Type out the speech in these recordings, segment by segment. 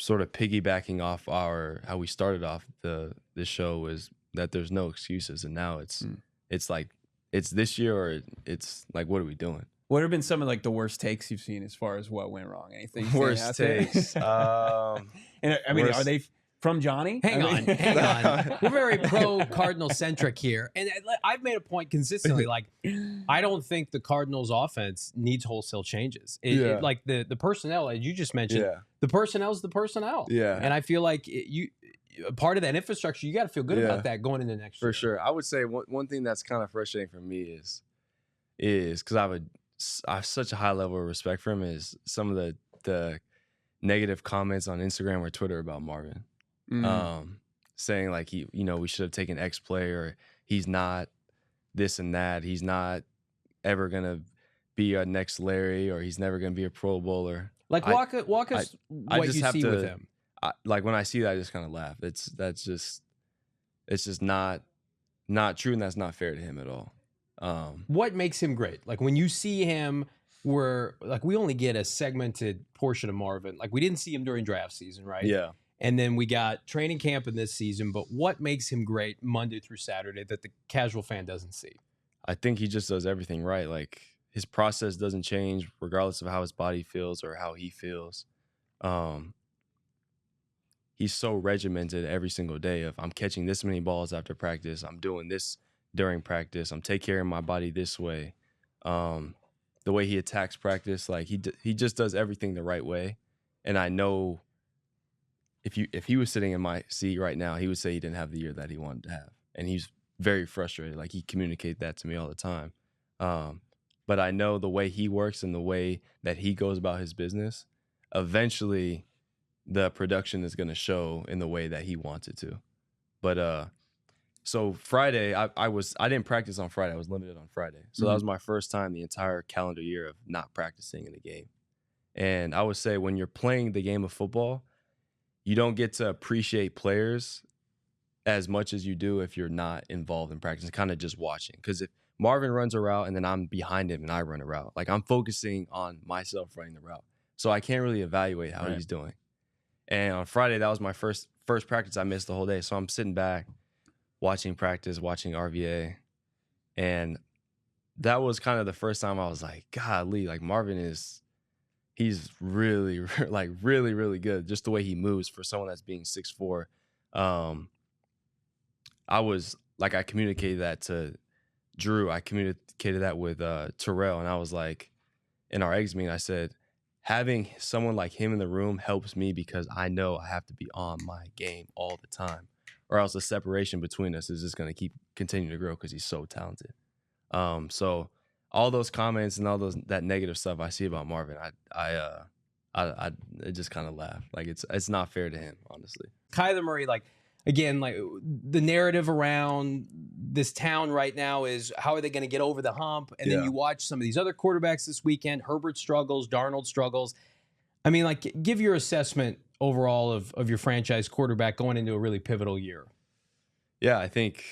sort of piggybacking off how we started off this show is that there's no excuses, and now it's like it's this year or it's like, what are we doing? What have been some of like the worst takes you've seen as far as what went wrong? Anything Worst takes? And I mean, are they from Johnny? Hang on. We're very pro Cardinal centric here, and I've made a point consistently. Like, I don't think the Cardinals offense needs wholesale changes. Like the personnel, as you just mentioned, the personnel's the personnel. Yeah, and I feel like part of that infrastructure, you got to feel good about that going into next year. For sure. I would say one thing that's kind of frustrating for me is because I have such a high level of respect for him, is some of the negative comments on Instagram or Twitter about Marvin. Saying like we should have taken X player, he's not this and that, he's not ever gonna be a next Larry, or he's never gonna be a Pro Bowler. Like walk us what you see with him. Like when I see that, I just kind of laugh. It's just not true, and that's not fair to him at all. What makes him great? Like when you see him, we only get a segmented portion of Marvin. Like we didn't see him during draft season, right? Yeah. And then we got training camp in this season, but what makes him great Monday through Saturday that the casual fan doesn't see? I think he just does everything right. Like his process doesn't change regardless of how his body feels or how he feels. He's so regimented every single day of, I'm catching this many balls after practice, I'm doing this during practice, I'm taking care of my body this way. The way he attacks practice, like he just does everything the right way. And I know if he was sitting in my seat right now, he would say he didn't have the year that he wanted to have. And he's very frustrated. Like he communicates that to me all the time. But I know the way he works and the way that he goes about his business, eventually the production is going to show in the way that he wants it to. But so Friday, I didn't practice on Friday. I was limited on Friday. So that was my first time the entire calendar year of not practicing in a game. And I would say when you're playing the game of football, you don't get to appreciate players as much as you do if you're not involved in practice, kind of just watching. Because if Marvin runs a route and then I'm behind him and I run a route, like I'm focusing on myself running the route. So I can't really evaluate how he's doing. And on Friday, that was my first practice. I missed the whole day. So I'm sitting back, watching practice, watching RVA. And that was kind of the first time I was like, golly, like Marvin he's really, like really, really good. Just the way he moves for someone that's being 6'4". I communicated that to Drew. I communicated that with Terrell. And I was like, in our eggs meeting, I said, having someone like him in the room helps me because I know I have to be on my game all the time, or else the separation between us is just going to continue to grow because he's so talented. So all those comments and all that negative stuff I see about Marvin, I just kind of laugh. Like it's not fair to him, honestly. Kyler Murray, like again, like the narrative around this town right now is how are they going to get over the hump? And then you watch some of these other quarterbacks this weekend. Herbert struggles, Darnold struggles. I mean, like give your assessment overall of your franchise quarterback going into a really pivotal year. Yeah, I think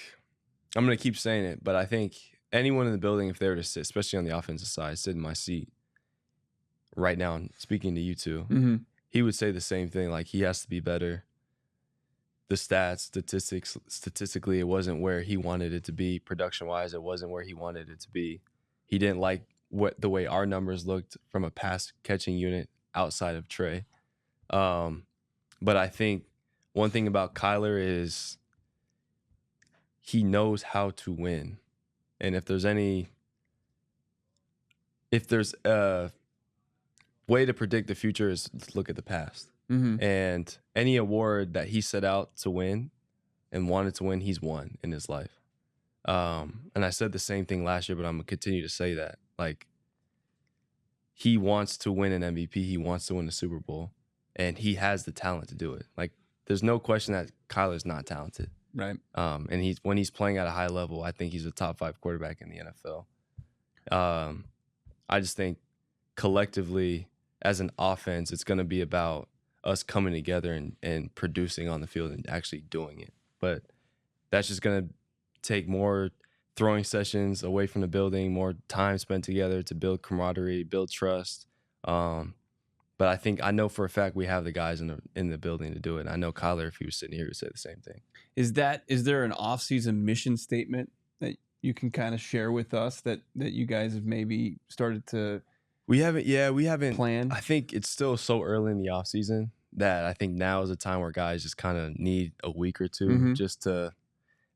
I'm going to keep saying it, but I think anyone in the building, if they were to sit, especially on the offensive side, sit in my seat right now and speaking to you two, he would say the same thing. Like he has to be better. The statistically, it wasn't where he wanted it to be. Production-wise, it wasn't where he wanted it to be. He didn't like the way our numbers looked from a pass catching unit outside of Trey. But I think one thing about Kyler is he knows how to win. And if there's a way to predict the future is to look at the past. And any award that he set out to win and wanted to win, he's won in his life. And I said the same thing last year, but I'm going to continue to say that. Like, he wants to win an MVP. He wants to win the Super Bowl. And he has the talent to do it. Like, there's no question that Kyler's not talented. Right. And when he's playing at a high level, I think he's a top 5 quarterback in the NFL. I just think collectively as an offense, it's going to be about us coming together and producing on the field and actually doing it. But that's just going to take more throwing sessions away from the building, more time spent together to build camaraderie, build trust. But But I know for a fact we have the guys in the building to do it. And I know Kyler, if he was sitting here, would say the same thing. Is there an offseason mission statement that you can kind of share with us that you guys have maybe started to? We haven't planned? I think it's still so early in the offseason that I think now is a time where guys just kind of need a week or two just to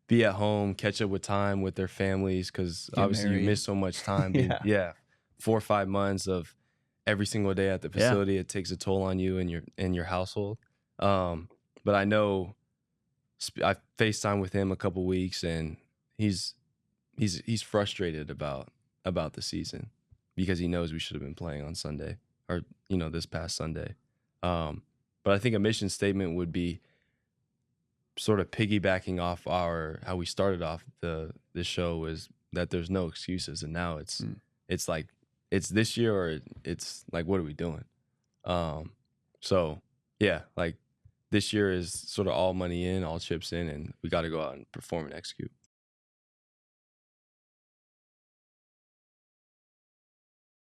be at home, catch up with time with their families, because obviously you miss so much time. 4 or 5 months of every single day at the facility. It takes a toll on you and your household. But I know I FaceTime with him a couple weeks, and he's frustrated about the season because he knows we should have been playing on Sunday, or this past Sunday. But I think a mission statement would be sort of piggybacking off how we started off this show, is that there's no excuses, and now it's like it's this year or it's like, what are we doing? So yeah, like this year is sort of all money in, all chips in, and we got to go out and perform and execute.